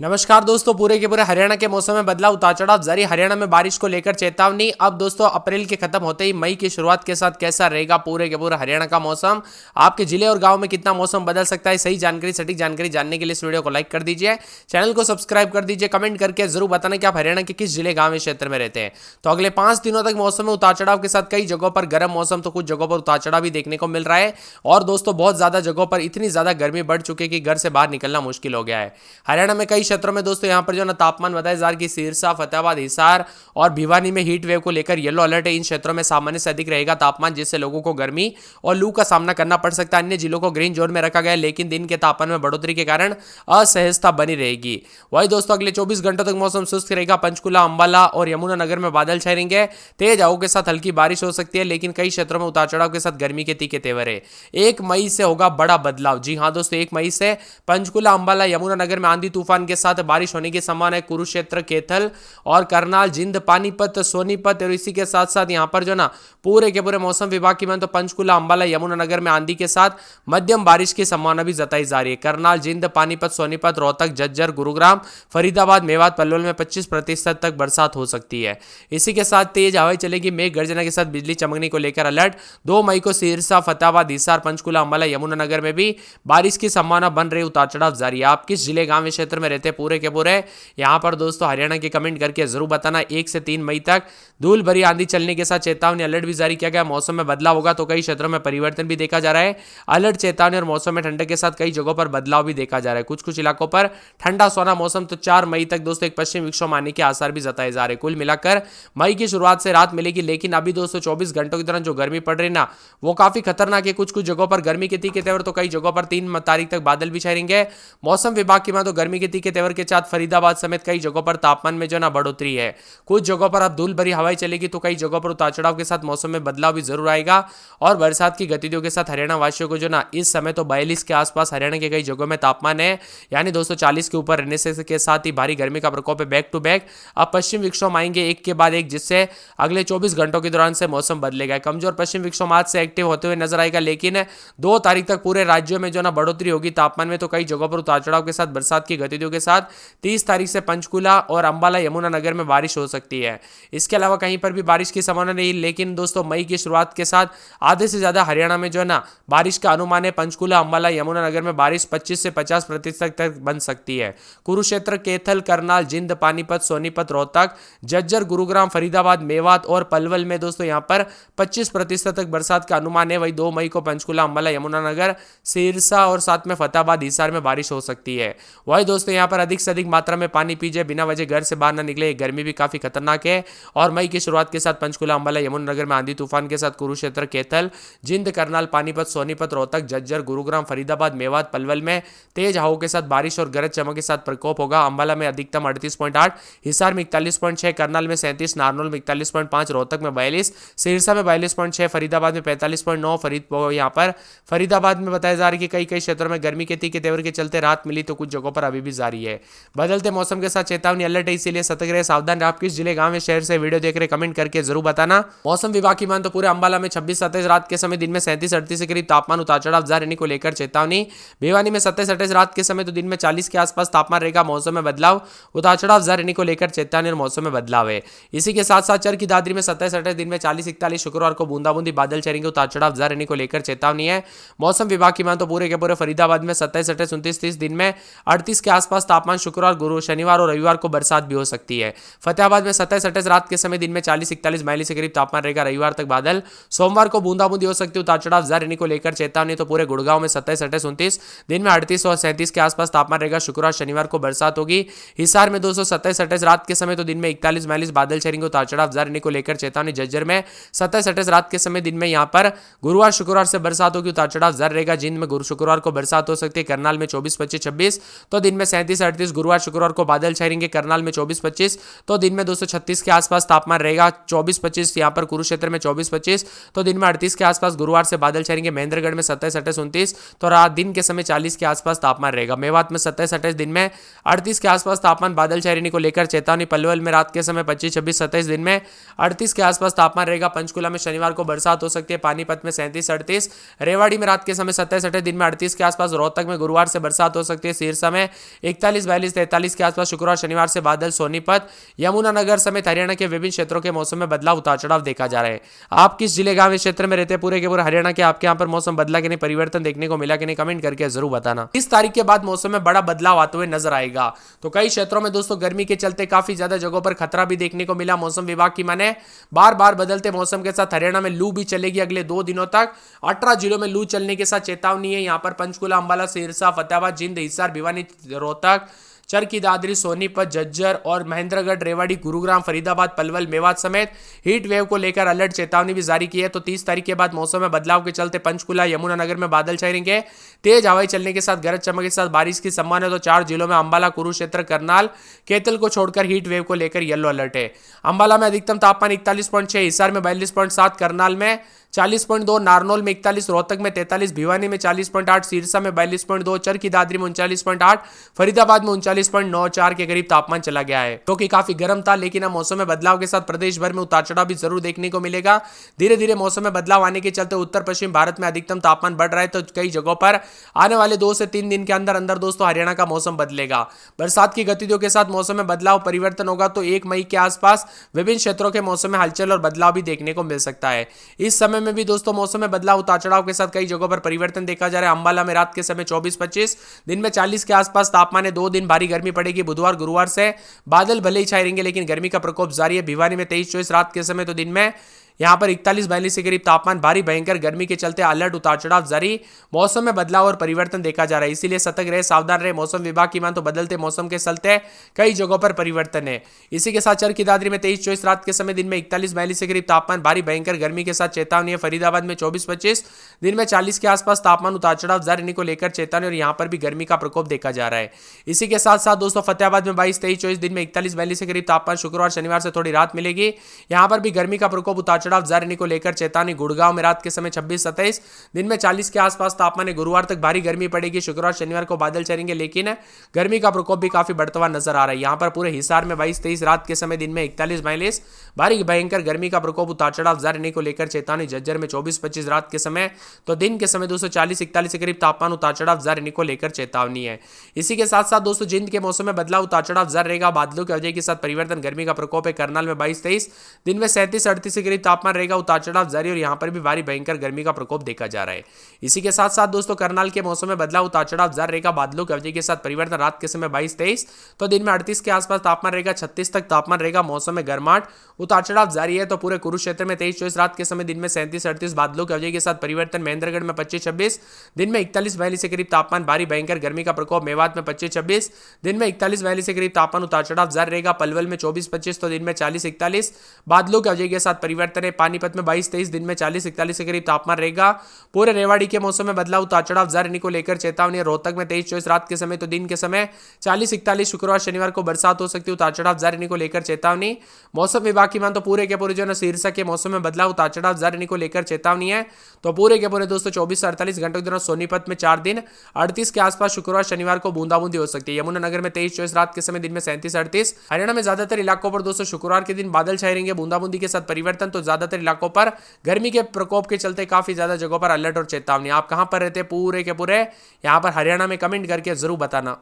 नमस्कार दोस्तों, पूरे के पूरे हरियाणा के मौसम में बदलाव उतार चढ़ाव जारी। हरियाणा में बारिश को लेकर चेतावनी। अब दोस्तों अप्रैल के खत्म होते ही मई की शुरुआत के साथ कैसा रहेगा पूरे के पूरे हरियाणा का मौसम, आपके जिले और गांव में कितना मौसम बदल सकता है, सही जानकारी सटीक जानकारी जानने के लिए इस वीडियो को लाइक कर दीजिए, चैनल को सब्सक्राइब कर दीजिए, कमेंट करके जरूर बताना कि आप हरियाणा के किस जिले गांव क्षेत्र में रहते हैं। तो अगले 5 दिनों तक मौसम में उतार चढ़ाव के साथ कई जगहों पर गर्म मौसम तो कुछ जगहों पर उतार चढ़ाव भी देखने को मिल रहा है। और दोस्तों बहुत ज्यादा जगहों पर इतनी ज्यादा गर्मी बढ़ चुकी है कि घर से बाहर निकलना मुश्किल हो गया है। हरियाणा में कई क्षेत्रों में दोस्तों यहाँ पर जो ना तापमान बताया जा रहा है कि सिरसा, फतेहाबाद, हिसार और भिवानी में हीट वेव को लेकर येलो अलर्ट है। इन क्षेत्रों में सामान्य से अधिक रहेगा तापमान, जिससे लोगों को गर्मी और लू का सामना करना पड़ सकता है। अन्य जिलों को ग्रीन जोन में रखा गया है, लेकिन दिन के तापमान में बढ़ोतरी के कारण असहजता बनी रहेगी। वही दोस्तों अगले 24 घंटों तक मौसम शुष्क रहेगा। पंचकुला, अंबाला और यमुनानगर में बादल छाए रहेंगे। तेज हवाओं के साथ हल्की बारिश हो सकती है, लेकिन कई क्षेत्रों में उतार चढ़ाव के साथ गर्मी के तीखे तेवर है। 1 मई से होगा बड़ा बदलाव। जी हां दोस्तों, 1 मई से पंचकुला, अंबाला, यमुनानगर में आंधी तूफान के साथ बारिश होने की संभावना है। कुरुक्षेत्र, कैथल और करनाल, जिंद, पानीपत, सोनीपत और इसी के साथ साथ यहां पर जो ना पूरे के पूरे मौसम विभाग की माने तो पंचकुला, अंबाला, यमुनानगर में आंधी के साथ मध्यम बारिश की संभावना भी जताई जा रही है। करनाल, जिंद, पानीपत, सोनीपत, रोहतक, झज्जर, गुरुग्राम, फरीदाबाद, मेवात, पलवल में 25% तक बरसात हो सकती है। इसी के साथ तेज हवाएं चलेगी। मेघ गर्जना के साथ बिजली चमकने को लेकर अलर्ट। 2 मई को सिरसा, फतेहाबाद, हिसार, पंचकुला, अंबाला, यमुनानगर में भी बारिश की संभावना बन रही, उतार चढ़ाव जारी है। आप किस जिले गांव क्षेत्र में रहते हैं पूरे के पूरे यहां पर दोस्तों हरियाणा के कमेंट करके जरूर बताना। 1 से 3 मई तक धूल भरी आंधी चलने के साथ चेतावनी अलर्ट भी जारी किया गया। मौसम में बदलाव होगा तो कई क्षेत्रों में परिवर्तन भी देखा जा रहा है। अलर्ट, चेतावनी और मौसम में ठंडक के साथ कई जगहों पर बदलाव भी देखा जा रहा है। कुछ कुछ इलाकों पर ठंडा सोना मौसम। तो 4 मई तक दोस्तों एक पश्चिम विक्षोभ आने के आसार भी जताए जा रहे हैं। कुल मिलाकर मई की शुरुआत से राहत मिलेगी, लेकिन अभी दोस्तों 24 घंटों के दौरान जो गर्मी पड़ रही है ना, वो काफी खतरनाक है। कुछ कुछ जगहों पर गर्मी के तीखे तेवर तो कई जगहों पर 3 तारीख तक बादल भी छाए रहेंगे। मौसम विभाग की माने तो गर्मी के तीखे तेवर के साथ फरीदाबाद समेत कई जगहों पर तापमान में जो ना बढ़ोतरी है। कुछ जगहों पर अब धूल भरी हवाएं चलेगी तो कई जगहों पर उतार चढ़ाव के साथ मौसम में बदलाव भी जरूर आएगा। और बरसात की गतिविधियों के साथ हरियाणा वासियों को जो ना इस समय तो 42 के आसपास हरियाणा के कई जगहों में तापमान है, यानी दोस्तों 40 के ऊपर रहने से के साथ ही भारी गर्मी का प्रकोप है। बैक टू बैक अब पश्चिम विक्षोभ आएंगे एक के बाद एक, जिससे अगले 24 घंटों के दौरान से मौसम बदलेगा। कमजोर पश्चिम विक्षोभ आज से एक्टिव होते हुए नजर आएगा, लेकिन 2 तारीख तक पूरे राज्यों में जो ना बढ़ोतरी होगी तापमान में। तो कई जगहों पर उतार चढ़ाव के साथ बरसात की गतिविधियों के साथ 30 तारीख से पंचकुला और अंबाला, यमुनानगर में बारिश हो सकती है। इसके अलावा कहीं पर भी बारिश की संभावना नहीं, लेकिन दोस्तों मई की शुरुआत के साथ आधे से ज्यादा हरियाणा में जो है ना बारिश का अनुमान है। पंचकुला, अंबाला, यमुनानगर में बारिश 25 से 50% तक बन सकती है। कुरुक्षेत्र, कैथल, करनाल, जिंद, पानीपत, सोनीपत, रोहतक, झज्जर, गुरुग्राम, फरीदाबाद, मेवात और पलवल में दोस्तों यहां पर 25% तक बरसात का अनुमान है। वही 2 मई को पंचकुला, अंबाला, यमुनानगर, सिरसा और साथ में फतेहाबाद, हिसार में बारिश हो सकती है। वही दोस्तों यहां पर अधिक से अधिक मात्रा में पानी पीजिए, बिना वजह घर से बाहर न निकले, गर्मी भी काफी खतरनाक है। और मई की शुरुआत के साथ पंचकुला, अंबाला, यमुनानगर में आंधी तूफान के साथ कुरुक्षेत्र, कैथल, जिंद, करनाल, पानीपत, सोनीपत, रोहतक, झज्जर, गुरुग्राम, फरीदाबाद, मेवात, पलवल में तेज हवाओं के साथ बारिश और गरज चमक के साथ प्रकोप होगा। अंबाला में अधिकतम 38.8, हिसार में 41.6, करनाल में 37, नारनौल में 41.5, रोहतक में 42, सिरसा में 42.6, फरीदाबाद में 45.9। यहाँ पर फरीदाबाद में बताया जा रहा है कि कई कई क्षेत्रों में गर्मी के तीखे तेवर के चलते राहत मिली, तो कुछ जगहों पर अभी भी जारी है। बदलते मौसम के साथ चेतावनी अलर्ट है, इसीलिए सतर्क रहे, सावधान रहे। आप किस जिले, गांव, शहर से वीडियो देख रहे कमेंट करके जरूर बताना। मौसम विभाग की मान तो पूरे अंबाला में 26-27 रात के समय, दिन में 37-38 के करीब तापमान उतार चढ़ाव जारी रहने को लेकर चेतावनी। भिवानी में 27-28 रात के समय तो दिन में 40 के आसपास तापमान रहेगा। मौसम में बदलाव, उतार चढ़ाव जारी रहने को लेकर चेतावनी और मौसम में बदलाव है। इसी के साथ साथ चर की दादरी में 27-28, दिन में 40-41, शुक्रवार को बूंदाबूंदी बादल चलेंगे, उतार चढ़ाव जारी रहने को लेकर चेतावनी है। मौसम विभाग की मान तो पूरे के पूरे फरीदाबाद में 27-28, 29-30, दिन में 38 के आसपास तापमान। शुक्रवार, शनिवार और रविवार को बरसात भी हो सकती है। फतेहाबाद में 27-28 रात के समय, दिन में 40-41 माइली से करीब तापमान रहेगा। रविवार तक बादल, सोमवार को बूंदाबूंदी हो सकती है, उतार चढ़ाव जारी रहने को लेकर चेतावनी। तो पूरे गुड़गांव में 27-28, 29, दिन में 38 और 37 के आसपास तापमान रहेगा। शुक्रवार, शनिवार को बरसात होगी। हिसार में 27-28 रात के समय तो दिन में 41-42 बादल छेंगे, उतार चढ़ाव जारी रहने को लेकर चेतावनी। झज्जर में 27-28 रात के समय, दिन में यहां पर गुरुवार, शुक्रवार से बरसात होगी, उतार चढ़ाव जारी रहेगा। जिंद में शुक्रवार को बरसात हो सकती है। करनाल में 24-25-26 तो दिन में 37-38, गुरुवार, शुक्रवार को बादल छाएंगे। करनाल में 24-25 तो दिन में 236 के आसपास तापमान रहेगा। 24-25 यहां पर कुरुक्षेत्र में 24-25 तो दिन में 38 के आसपास गुरुवार से बादल छाएंगे। महेंद्रगढ़ में 27-28, 29 तो रात दिन के समय 40 के आसपास तापमान रहेगा। मेवात में 27-28, दिन में 38 के आसपास तापमान, बादल छाए रहने को लेकर चेतावनी। पलवल में रात के समय 25-26-27, दिन में 38 के आसपास तापमान रहेगा। पंचकुला में शनिवार को बरसात हो सकती है। पानीपत में 37-38, रेवाड़ी में रात के समय 27-28, दिन में 38 के आसपास। रोहतक में गुरुवार से बरसात हो सकती है। सिरसा में 41 41, 42, 43 के आसपास शुक्रवार शनिवार से बादल, सोनीपत, यमुनानगर समेत हरियाणा के विभिन्न क्षेत्रों के मौसम में बदलाव, उतार चढ़ाव देखा जा रहा है। आप किस जिले गांव क्षेत्र में रहते हैं पूरे के पूरे हरियाणा के, आपके यहाँ पर मौसम बदला कि नहीं, परिवर्तन देखने को मिला कि नहीं, कमेंट करके जरूर बताना। इस तारीख के बाद मौसम में बड़ा बदलाव आते हुए नजर आएगा। तो कई क्षेत्रों में दोस्तों गर्मी के चलते काफी ज्यादा जगहों पर खतरा भी देखने को मिला। मौसम विभाग की माने बार बार बदलते मौसम के साथ हरियाणा में लू भी चलेगी अगले 2 दिनों तक। 18 जिलों में लू चलने के साथ चेतावनी है। यहाँ पर पंचकुला, अंबाला, सिरसा, फतेहाबाद, जिंद, हिसार, भिवानी, रोहतक, चरखी दादरी, सोनीपत, झज्जर और महेंद्रगढ़, रेवाड़ी, गुरुग्राम, फरीदाबाद, पलवल, मेवात समेत हीट वेव को लेकर अलर्ट चेतावनी भी जारी की है। तो 30 तारीख के बाद मौसम में बदलाव के चलते पंचकुला, यमुनानगर में बादल छाए रहेंगे। तेज हवाई चलने के साथ गरज चमक के साथ बारिश की संभावना है। तो 4 जिलों में अंबाला, कुरुक्षेत्र, करनाल, कैथल को छोड़कर हीट वेव को लेकर येलो अलर्ट है। अंबाला में अधिकतम तापमान 41.6, हिसार में 42.7, करनाल में 40.2, नारनौल में 41, रोहतक में 43, भिवानी में 40.8, सिरसा में 42.2, चरखी दादरी में 39.8, फरीदाबाद में 39.94 के करीब तापमान चला गया है, जो कि काफी गर्म था। लेकिन अब मौसम में बदलाव के साथ प्रदेश भर में उतार चढ़ाव भी जरूर देखने को मिलेगा। धीरे धीरे मौसम में बदलाव आने के चलते उत्तर पश्चिम भारत में अधिकतम तापमान बढ़ रहा है। तो कई जगहों पर आने वाले 2 से 3 दिन के अंदर अंदर दोस्तों हरियाणा का मौसम बदलेगा। बरसात की गतिविधियों के साथ मौसम में बदलाव परिवर्तन होगा। तो 1 मई के आसपास विभिन्न क्षेत्रों के मौसम में हलचल और बदलाव भी देखने को मिल सकता है। इस समय में भी दोस्तों मौसम में बदलाव, उतार चढ़ाव के साथ कई जगहों पर परिवर्तन देखा जा रहा है। अंबाला में रात के समय 24-25, दिन में 40 के आसपास तापमान है। 2 दिन भारी गर्मी पड़ेगी। बुधवार, गुरुवार से बादल भले ही छाए रहेंगे लेकिन गर्मी का प्रकोप जारी है। भिवानी में 23-24 रात के समय, तो दिन में यहां पर 41-42 के करीब तापमान, भारी भयंकर गर्मी के चलते अलर्ट, उतार चढ़ाव जारी। मौसम में बदलाव और परिवर्तन देखा जा रहा है, इसीलिए सतर्क रहे, सावधान रहे। मौसम विभाग की मान तो बदलते मौसम के चलते कई जगहों पर परिवर्तन है। इसी के साथ चरखी दादरी में 23-24 रात के समय, दिन में 41-42 के करीब तापमान, भारी भयंकर गर्मी के साथ चेतावनी है। फरीदाबाद में 24-25, दिन में 40 के आसपास तापमान, उतार चढ़ाव जारी को लेकर चेतावनी और यहां पर भी गर्मी का प्रकोप देखा जा रहा है। इसी के साथ साथ दोस्तों फतेहाबाद में 22-23-24, दिन में 41-42 के करीब तापमान, शुक्रवार शनिवार से थोड़ी राहत मिलेगी। यहां पर भी गर्मी का प्रकोप, उतार चढ़ाव जारी को लेकर चेतावनी। गुड़गांव में रात के समय 26-27, दिन में 40 के आसपास तापमान है। गुरुवार तक भारी गर्मी पड़ेगी। शुक्रवार शनिवार को बादल चलेंगे लेकिन गर्मी का प्रकोप भी काफी बढ़ता हुआ नजर आ रहा है। यहां पर पूरे हिसार में 22-23 रात के समय, दिन में 41-42, भारी भयंकर गर्मी का प्रकोप, उतार चढ़ाव जारी को लेकर चेतावनी। झज्जर में 24-25 रात के समय, तो दिन के समय 240-41 के करीब तापमान, उतार चढ़ाव जारी को लेकर चेतावनी है। इसी के साथ साथ दोस्तों जिंद के मौसम में बदलाव, उतार चढ़ाव जारी रहेगा। बादलों की वजह के साथ परिवर्तन, गर्मी का प्रकोप है। करनाल में 22-23, दिन में 37-38 के करीब तापमान रहेगा, उतार चढ़ाव जारी और यहां पर भी भारी भयंकर गर्मी का प्रकोप देखा जा रहा है। इसी के साथ साथ दोस्तों करनाल के मौसम में बदलाव, उतार चढ़ाव जारी रहेगा। बादलों की वजह के साथ परिवर्तन, रात के समय 22-23, तो दिन में 38 के आसपास तापमान रहेगा। 36 तक तापमान रहेगा। मौसम में गर्माहट, उतार चढ़ाव जारी है। तो पूरे कुरुक्षेत्र में 23-24 रात के समय, दिन में 37-38, बादलों की वजह के साथ परिवर्तन। महेंद्रगढ़ में 25-26, दिन में 41-42 के करीब तापमान, भारी भयंकर गर्मी का प्रकोप। मेवात में 25-26, दिन में 41-42 के करीब तापमान, उतार चढ़ाव जारी रहेगा। पलवल में 24-25, तो दिन में 40-41, बादलों की वजह के साथ परिवर्तन है। पानीपत में 22-23, दिन में 40-41 के करीब तापमान रहेगा। पूरे रेवाड़ी के मौसम में बदलाव, उतार चढ़ाव जारी को लेकर चेतावनी। रोहतक में 23-24 रात के समय, तो दिन के समय 40-41, शुक्रवार शनिवार को बरसात हो सकती है, उतार चढ़ाव जारी को लेकर चेतावनी। मौसम विभाग की मान तो पूरे के पूरे जो है सिरसा के मौसम में बदलाव, उतार चढ़ाव जारी को लेकर चेतावनी है। तो पूरे के पूरे दोस्तों 24 से 48 घंटों के दौरान सोनीपत में 4 दिन 38 के आसपास, शुक्रवार शनिवार को बूंदाबूंदी हो सकती है। यमुनानगर में 23-24 रात के समय, दिन में 37-38। हरियाणा में ज्यादातर इलाकों पर दोस्तों शुक्रवार के दिन बादल छाए रहेंगे, बूंदाबूंदी के साथ परिवर्तन। तो ज्यादातर इलाकों पर गर्मी के प्रकोप के चलते काफी ज्यादा जगहों पर अलर्ट और चेतावनी। आप कहां पर रहते हैं पूरे के पूरे यहाँ पर हरियाणा में, कमेंट करके जरूर बताना।